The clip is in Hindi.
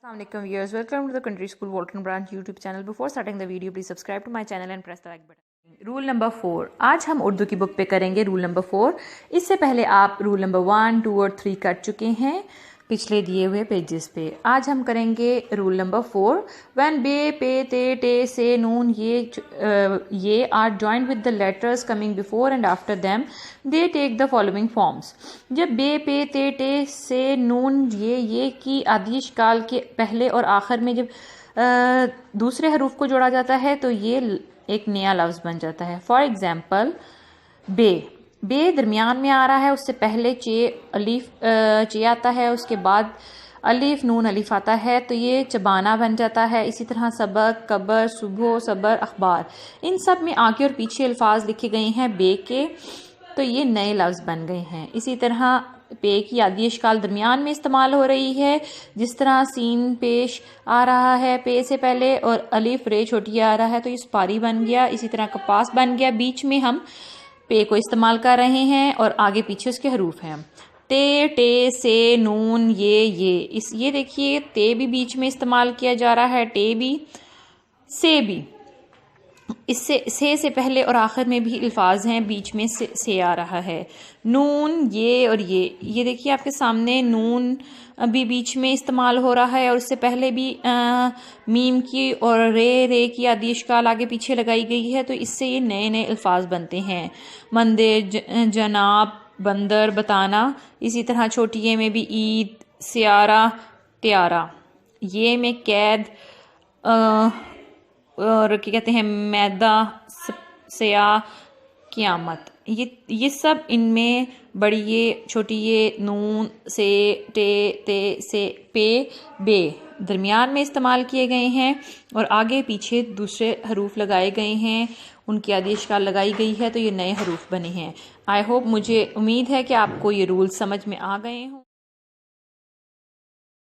Assalamualaikum viewers, welcome to the Country School Walton Branch YouTube channel. Before starting the video, please subscribe to my channel and press the like button. Rule number 4, आज हम उर्दू की बुक पे करेंगे रूल नंबर 4। इससे पहले आप रूल नंबर 1, 2 और 3 कर चुके हैं पिछले दिए हुए पेजेस पे। आज हम करेंगे रूल नंबर 4। व्हेन बे पे ते टे से नून ये are joined with the letters coming before and after them they take the following forms. जब बे पे ते टे से नून ये की आदेश काल के पहले और आखिर में जब दूसरे हरूफ को जोड़ा जाता है तो ये एक नया लफ्ज़ बन जाता है। फॉर एग्जाम्पल बे दरमियान में आ रहा है, उससे पहले चे आता है, उसके बाद अलीफ नून अलीफ आता है तो ये चबाना बन जाता है। इसी तरह सबक, कबर, सुबह, सबर, अखबार, इन सब में आगे और पीछे अल्फाज लिखे गए हैं बे के, तो ये नए लफ्ज़ बन गए हैं। इसी तरह पे की आदेश काल दरमियान में इस्तेमाल हो रही है, जिस तरह सीन पेश आ रहा है पे से पहले और अलीफ रे छोटी आ रहा है तो ये सुपारी बन गया। इसी तरह कपास बन गया। बीच में हम पे को इस्तेमाल कर रहे हैं और आगे पीछे उसके हरूफ हैं। ते, टे, से, नून, ये देखिए ते भी बीच में इस्तेमाल किया जा रहा है, टे भी, से भी। इससे से पहले और आखिर में भी अल्फाज हैं, बीच में से आ रहा है। नून, ये और ये देखिए आपके सामने नून अभी बीच में इस्तेमाल हो रहा है और उससे पहले भी मीम की और रे की आदेश काल आगे पीछे लगाई गई है, तो इससे ये नए नए अल्फाज बनते हैं। मंदिर, जनाब, बंदर, बताना। इसी तरह छोटी ये में भी ईद, सियारा, प्यारा। ये में कैद और क्या कहते हैं मैदा, सया, क़यामत। ये सब इनमें बड़ी ये, छोटी ये, नून, से, टे, ते, से, पे, बे दरमियान में इस्तेमाल किए गए हैं और आगे पीछे दूसरे हरूफ लगाए गए हैं, उनकी आदेश काल लगाई गई है तो ये नए हरूफ बने हैं। आई होप, मुझे उम्मीद है कि आपको ये रूल समझ में आ गए हों।